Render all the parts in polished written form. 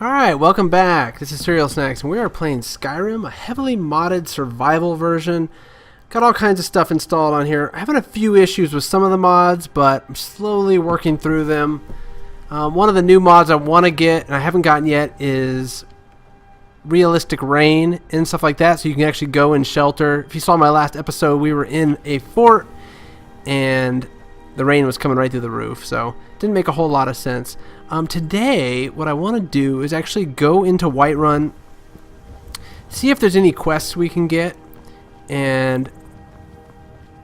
Alright, welcome back. This is Cereal Snacks, and we are playing Skyrim, a heavily modded survival version. Got all kinds of stuff installed on here. I'm having a few issues with some of the mods, but I'm slowly working through them. One of the new mods I want to get, and I haven't gotten yet, is realistic rain and stuff like that, so you can actually go and shelter. If you saw my last episode, we were in a fort, and the rain was coming right through the roof, so it didn't make a whole lot of sense. Today, what I want to do is actually go into Whiterun, see if there's any quests we can get, and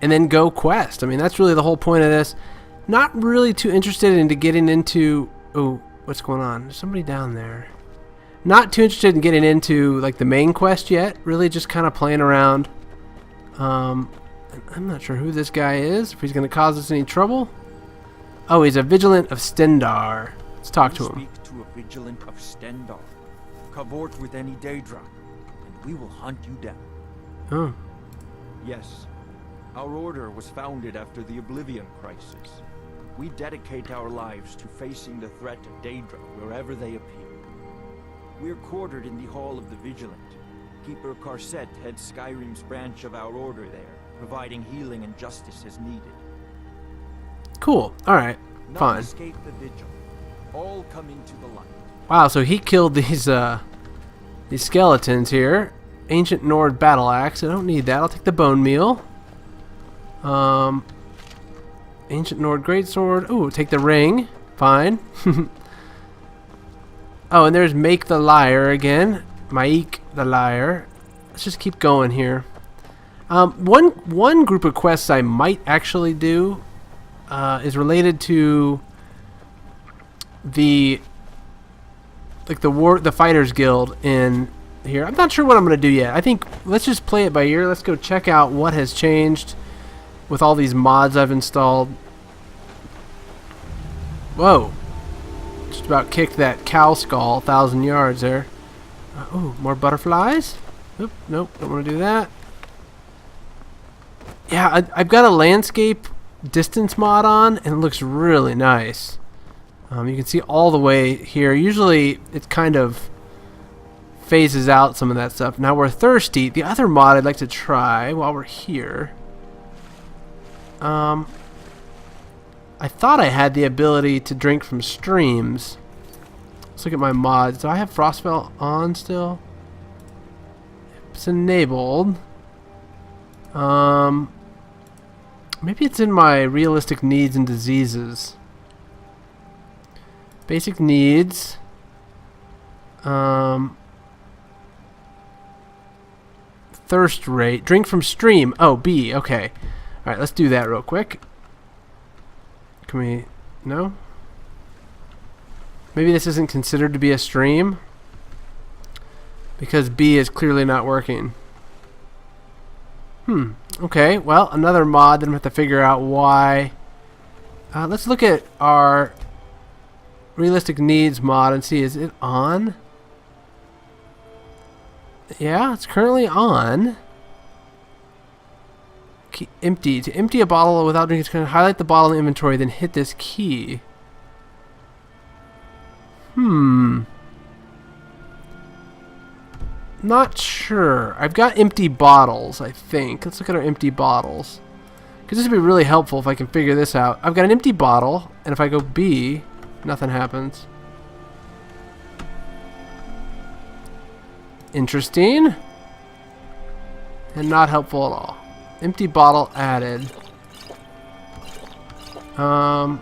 then go quest. I mean, that's really the whole point of this. Not really too interested into getting into... Oh, what's going on? There's somebody down there. Not too interested in getting into like the main quest yet. Really just kind of playing around. I'm not sure who this guy is, if he's going to cause us any trouble. Oh, he's a Vigilant of Stendarr. Let's talk to him. Speak to a Vigilant of Stendarr. Cavort with any Daedra, and we will hunt you down. Oh. Yes, our order was founded after the Oblivion Crisis. We dedicate our lives to facing the threat of Daedra wherever they appear. We're quartered in the Hall of the Vigilant. Keeper Karset heads Skyrim's branch of our order there, providing healing and justice as needed. Cool. Alright. None Fine. escape the vigil. All come into the light. Wow, so he killed these skeletons here. Ancient Nord battle axe. I don't need that. I'll take the bone meal. Ancient Nord greatsword. Ooh, take the ring. Fine. Oh, and there's Make the Liar again. Maik the Liar. Let's just keep going here. One group of quests I might actually do is related to the Fighters Guild in here. I'm not sure what I'm gonna do yet. I think let's just play it by ear. Let's go check out what has changed with all these mods I've installed. Whoa! Just about kicked that cow skull 1,000 yards there. Oh, more butterflies. Oop, nope, don't want to do that. Yeah, I've got a landscape distance mod on, and it looks really nice. You can see all the way here. Usually it kind of phases out some of that stuff. Now we're thirsty. The other mod I'd like to try while we're here. I thought I had the ability to drink from streams. Let's look at my mods. Do I have Frostfall on still? It's enabled. Maybe it's in my realistic needs and diseases. Basic needs. Thirst rate. Drink from stream. Oh, B. Okay. Alright, let's do that real quick. Can we... No? Maybe this isn't considered to be a stream? Because B is clearly not working. Okay, well, another mod that I'm going to have to figure out why. Let's look at our realistic needs mod and see, is it on? Yeah, it's currently on. Key empty. To empty a bottle without drinking, it's going to highlight the bottle in the inventory, then hit this key. Not sure. I've got empty bottles, I think. Let's look at our empty bottles. Because this would be really helpful if I can figure this out. I've got an empty bottle, and if I go B, nothing happens. Interesting. And not helpful at all. Empty bottle added. What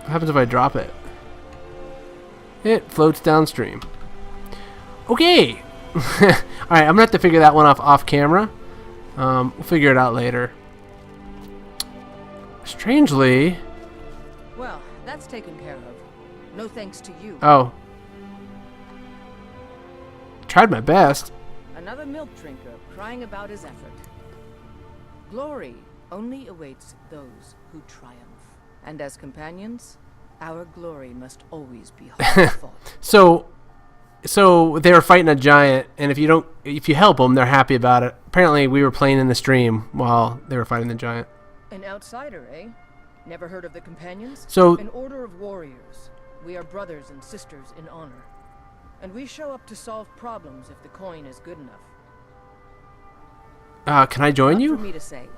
happens if I drop it? It floats downstream. Okay. Alright, I'm gonna have to figure that one off camera. We'll figure it out later. Strangely... Well, that's taken care of. No thanks to you. Oh. Tried my best. Another milk drinker crying about his effort. Glory only awaits those who triumph. And as companions, our glory must always be hard fought. So they were fighting a giant, and if you help them, they're happy about it. Apparently, we were playing in the stream while they were fighting the giant. An outsider, eh? Never heard of the companions? So An order of warriors. We are brothers and sisters in honor. And we show up to solve problems if the coin is good enough. Can I join Not you? for me to say.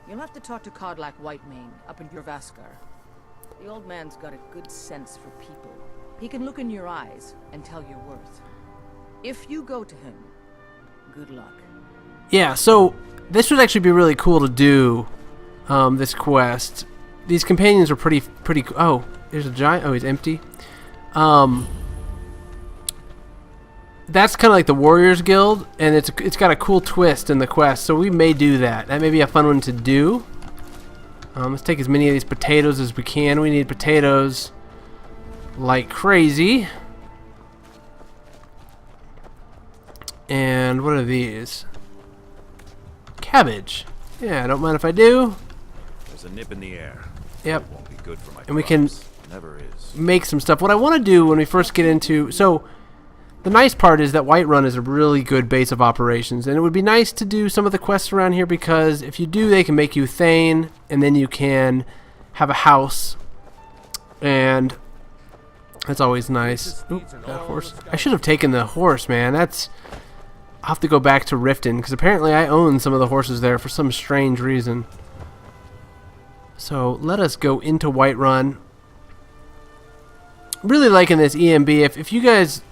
You'll have to talk to Kodlak Whitemane up in Jorvaskar. The old man's got a good sense for people. He can look in your eyes and tell your worth. If you go to him, good luck. Yeah, so this would actually be really cool to do, this quest. These companions are pretty. Oh, there's a giant. Oh, he's empty. That's kind of like the Warriors Guild, and it's got a cool twist in the quest, so we may do that. That may be a fun one to do. Let's take as many of these potatoes as we can. We need potatoes like crazy. And what are these? Cabbage. Yeah, I don't mind if I do. There's a nip in the air. Yep. It won't be good for my And we can crops. Never is. make some stuff. What I want to do when we first get into... So, the nice part is that Whiterun is a really good base of operations. And it would be nice to do some of the quests around here because if you do, they can make you Thane. And then you can have a house. And that's always nice. Oop, that horse. I should have taken the horse, man. That's... I'll have to go back to Riften because apparently I own some of the horses there for some strange reason. So let us go into Whiterun. Really liking this EMB. If you guys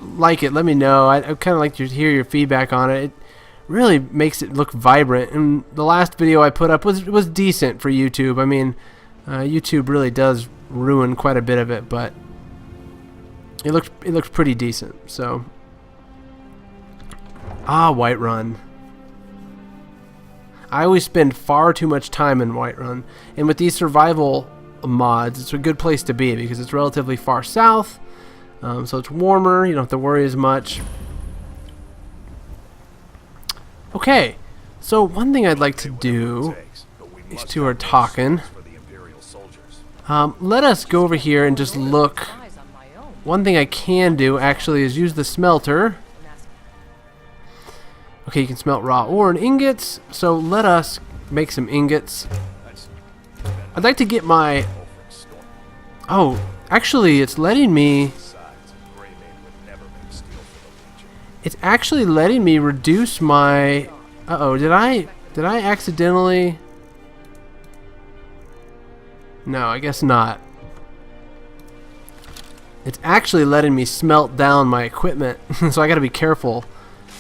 like it, let me know. I'd kind of like to hear your feedback on it. It really makes it look vibrant. And the last video I put up was decent for YouTube. I mean, YouTube really does ruin quite a bit of it, but it looks pretty decent. So. Whiterun. I always spend far too much time in Whiterun, and with these survival mods, it's a good place to be because it's relatively far south, so it's warmer. You don't have to worry as much. Okay, so one thing I'd like to do. These two are talking. Let us go over here and just look. One thing I can do actually is use the smelter. Okay, you can smelt raw ore and ingots, so let us make some ingots. I'd like to get my... Oh, actually, it's letting me... It's actually letting me reduce my... Uh-oh, did I accidentally... No, I guess not. It's actually letting me smelt down my equipment, so I gotta be careful.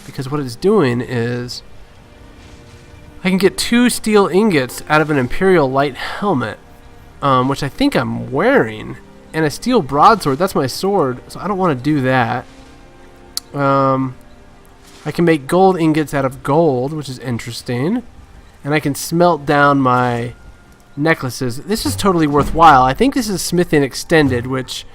Because what it's doing is I can get 2 steel ingots out of an Imperial light helmet, which I think I'm wearing, and a steel broadsword. That's my sword, so I don't want to do that. I can make gold ingots out of gold, which is interesting, and I can smelt down my necklaces. This is totally worthwhile. I think this is smithing extended, which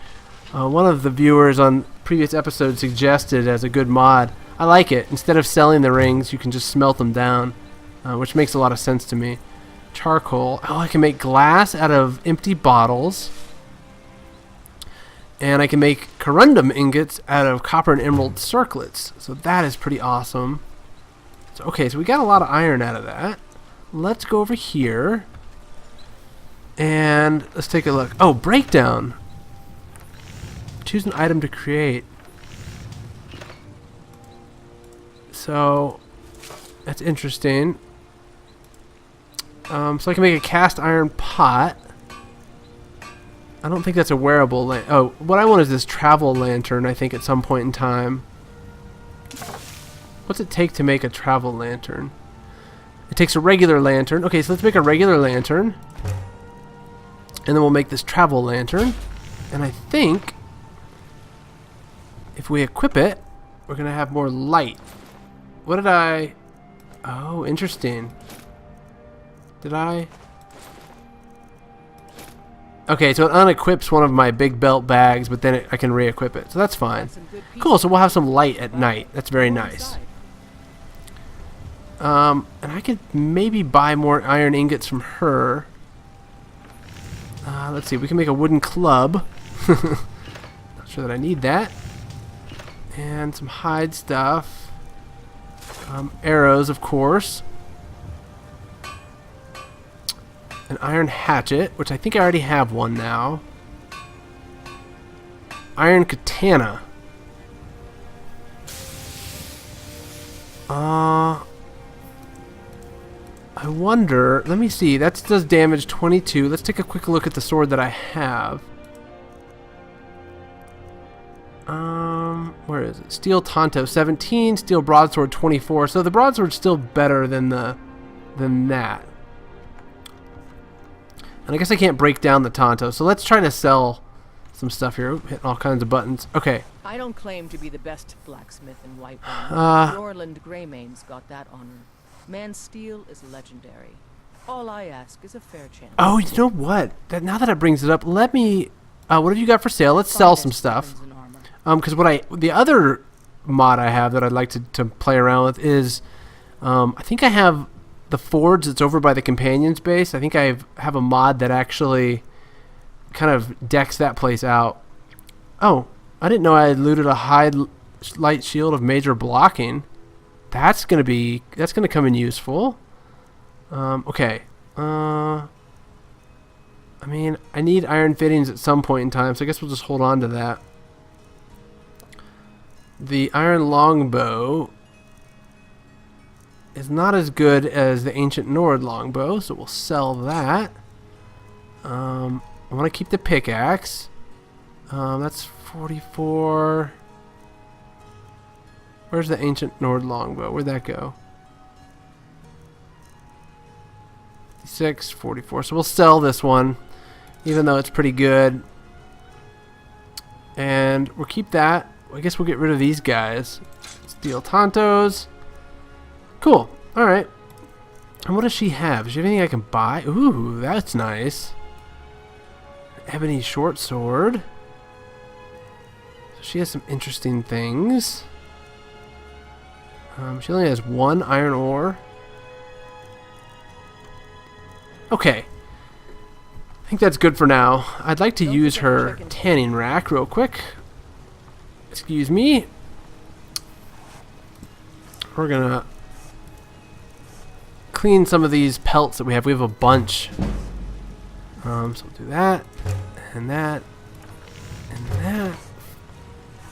one of the viewers on previous episodes suggested as a good mod. I like it. Instead of selling the rings, you can just smelt them down, which makes a lot of sense to me. Charcoal. Oh, I can make glass out of empty bottles. And I can make corundum ingots out of copper and emerald circlets. So that is pretty awesome. So, okay, so we got a lot of iron out of that. Let's go over here. And let's take a look. Oh, breakdown. Choose an item to create. So that's interesting. So I can make a cast iron pot. I don't think that's a wearable. Oh, what I want is this travel lantern. I think at some point in time. What's it take to make a travel lantern? It takes a regular lantern. Okay, so let's make a regular lantern, and then we'll make this travel lantern. And I think if we equip it, we're gonna have more light. What did I... Oh, interesting. Did I... Okay, so it unequips one of my big belt bags, but then I can re-equip it. So that's fine. Cool, so we'll have some light at night. That's very nice. And I could maybe buy more iron ingots from her. Let's see, we can make a wooden club. Not sure that I need that. And some hide stuff. Arrows, of course. An iron hatchet, which I think I already have one now. Iron katana. I wonder, let me see, that does damage 22. Let's take a quick look at the sword that I have. Where is it? Steel Tonto 17, Steel Broadsword 24. So the broadsword's still better than that. And I guess I can't break down the Tonto, so let's try to sell some stuff here. Ooh, hitting all kinds of buttons. Okay. I don't claim to be the best blacksmith in Whiterun. Norland Greymane's got that honor. Man's steel is legendary. All I ask is a fair chance. Oh, you know what? Now that it brings it up, let me... what have you got for sale? Let's sell some stuff. Because the other mod I have that I'd like to play around with is... I think I have the forge that's over by the Companions base. I think I have a mod that actually kind of decks that place out. Oh, I didn't know I had looted a high light shield of major blocking. That's gonna come in useful. Okay. I mean, I need iron fittings at some point in time, so I guess we'll just hold on to that. The iron longbow is not as good as the ancient Nord longbow, so we'll sell that. I want to keep the pickaxe. That's 44. Where's the ancient Nord longbow? Where'd that go? 56, 44. So we'll sell this one, even though it's pretty good. And we'll keep that. I guess we'll get rid of these guys. Steel Tontos. Cool. Alright. And what does she have? Does she have anything I can buy? Ooh, that's nice. Ebony short sword. So she has some interesting things. She only has one iron ore. Okay. I think that's good for now. I'd like to use her tanning rack real quick. Excuse me. We're gonna clean some of these pelts that we have. We have a bunch. So we'll do that, and that, and that.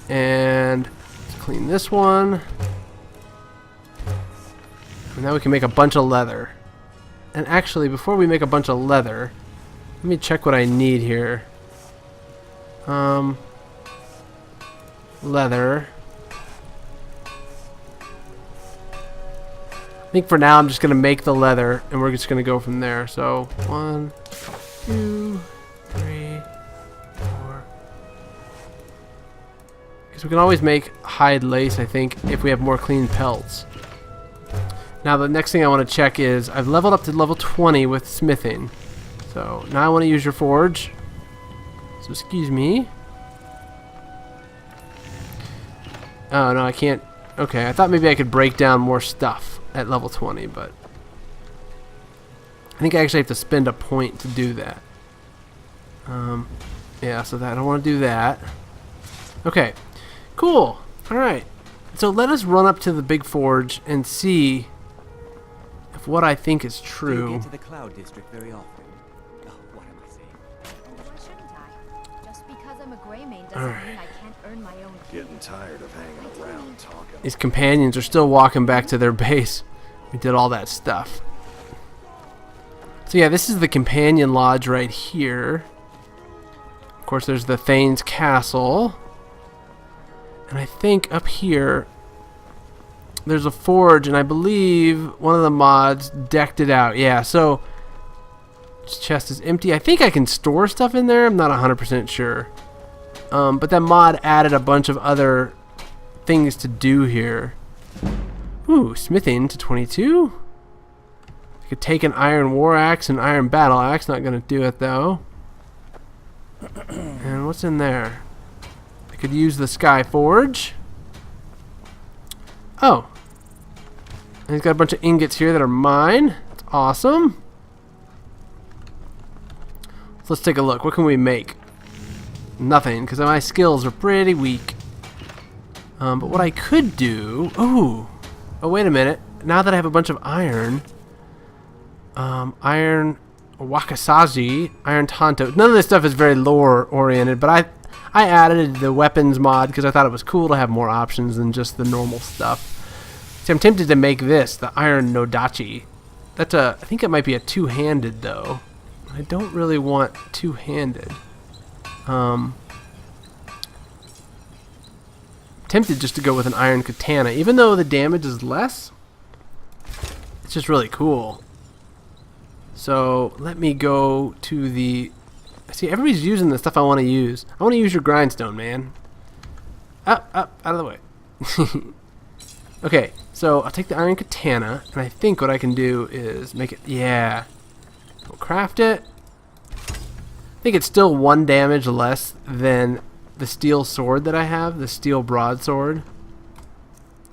And let's clean this one. And now we can make a bunch of leather. And actually, before we make a bunch of leather, let me check what I need here. Leather. I think for now I'm just going to make the leather and we're just going to go from there. So 1, 2, 3, 4. Because we can always make hide lace, I think, if we have more clean pelts. Now the next thing I want to check is I've leveled up to level 20 with smithing. So now I want to use your forge. So excuse me. Oh no, I can't. Okay, I thought maybe I could break down more stuff at level 20, but I think I actually have to spend a point to do that. Yeah, so that I don't want to do that. Okay, cool. All right, so let us run up to the big forge and see if what I think is true. Do you get to the Cloud District very often? Oh, what am I saying? Why shouldn't I? Just because I'm a Greymane doesn't mean I can't earn my own keep. Getting tired of hanging around talking. These companions are still walking back to their base. We did all that stuff. So yeah, this is the companion lodge right here. Of course, there's the Thane's Castle. And I think up here there's a forge, and I believe one of the mods decked it out. Yeah, so this chest is empty. I think I can store stuff in there. I'm not 100% sure. But that mod added a bunch of other things to do here. Ooh, smithing to 22. I could take an iron war axe and iron battle axe. Not going to do it, though. And what's in there? I could use the Sky Forge. Oh. And he's got a bunch of ingots here that are mine. That's awesome. So let's take a look. What can we make? Nothing, because my skills are pretty weak. But what I could do... Ooh. Oh, wait a minute. Now that I have a bunch of iron... iron Wakasaji, iron Tonto. None of this stuff is very lore-oriented, but I added the weapons mod because I thought it was cool to have more options than just the normal stuff. See, I'm tempted to make this, the iron nodachi. That's I think it might be a two-handed, though. I don't really want two-handed. Tempted just to go with an iron katana. Even though the damage is less, it's just really cool. So, let me go to the... See, everybody's using the stuff I want to use. I want to use your grindstone, man. Up, out of the way. Okay, so I'll take the iron katana, and I think what I can do is make it... Yeah. We'll craft it. I think it's still 1 damage less than the steel sword that I have, the steel broadsword.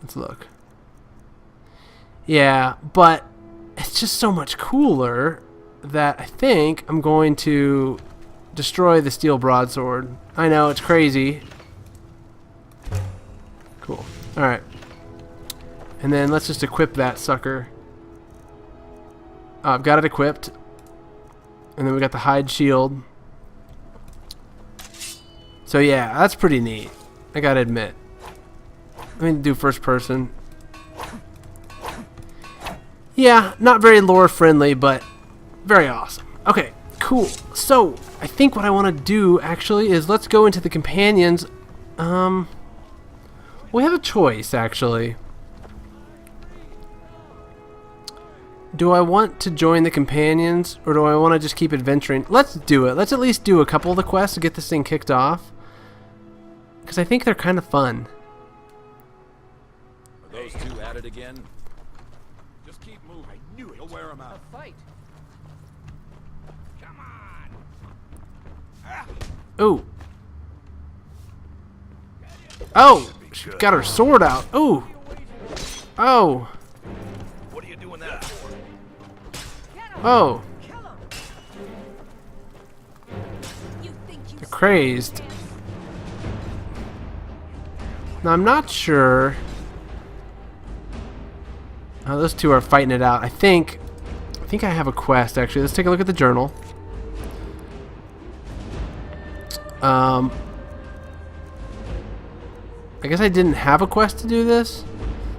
Let's look. Yeah, but it's just so much cooler that I think I'm going to destroy the steel broadsword. I know, it's crazy. Cool. Alright. And then let's just equip that sucker. I've got it equipped. And then we got the hide shield. So yeah, that's pretty neat. I gotta admit. Let me do first person. Yeah, not very lore friendly, but very awesome. Okay, cool. So, I think what I want to do actually is let's go into the companions. We have a choice actually. Do I want to join the companions or do I want to just keep adventuring? Let's do it. Let's at least do a couple of the quests to get this thing kicked off. Because I think they're kind of fun. Are those two at it again? Just keep moving. I knew it. You'll wear them out. A fight. Come on. Ooh. Oh! She's got her sword out. Ooh. Oh. What are you doing that for? Oh. Kill him. You're crazed. Now, I'm not sure. Oh, those two are fighting it out. I think I have a quest, actually. Let's take a look at the journal. I guess I didn't have a quest to do this.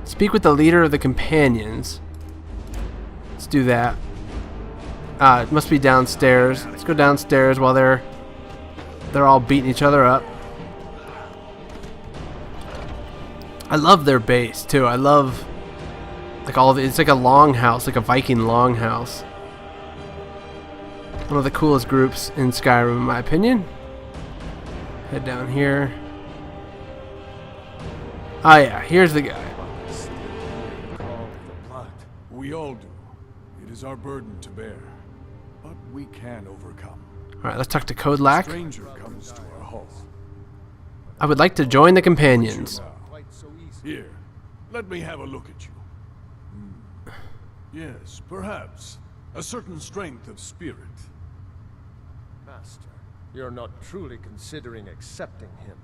Speak with the leader of the companions. Let's do that. It must be downstairs. Let's go downstairs while they're all beating each other up. I love their base too. I love like all of it. It's like a longhouse, like a Viking longhouse. One of the coolest groups in Skyrim, in my opinion. Head down here. Oh yeah, here's the guy. We all do. It is our burden to bear, but we can overcome. All right, let's talk to Kodlak. Stranger comes to our hall. I would like to join the companions. Here, let me have a look at you. Yes, perhaps a certain strength of spirit. Master, you're not truly considering accepting him.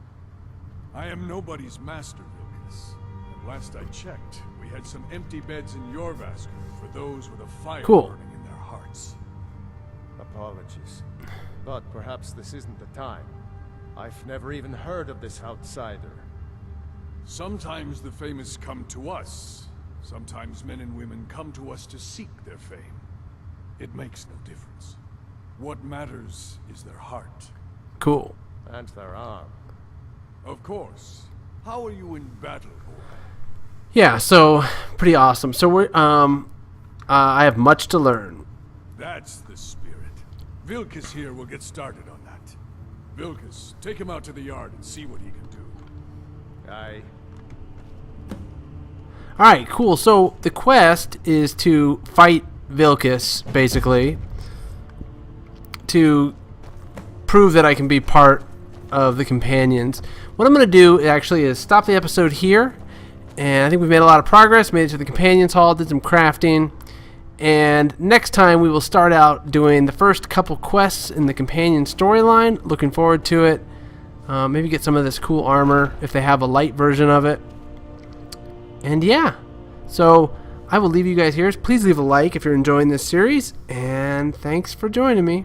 I am nobody's master, Vilkas. And last I checked, we had some empty beds in your Yorvaskr for those with a fire burning in their hearts. Apologies, but perhaps this isn't the time. I've never even heard of this outsider. Sometimes the famous come to us. Sometimes men and women come to us to seek their fame. It makes no difference. What matters is their heart. Cool. And their arm. Of course. How are you in battle, boy? Yeah, so pretty awesome. So we're I have much to learn. That's the spirit. Vilkas here will get started on that. Vilkas, take him out to the yard and see what he can do. Aye. Alright, cool. So the quest is to fight Vilkas, basically. To prove that I can be part of the companions. What I'm going to do actually is stop the episode here. And I think we've made a lot of progress. Made it to the companions hall, did some crafting. And next time we will start out doing the first couple quests in the companion storyline. Looking forward to it. Maybe get some of this cool armor if they have a light version of it. And yeah, so I will leave you guys here. Please leave a like if you're enjoying this series. And thanks for joining me.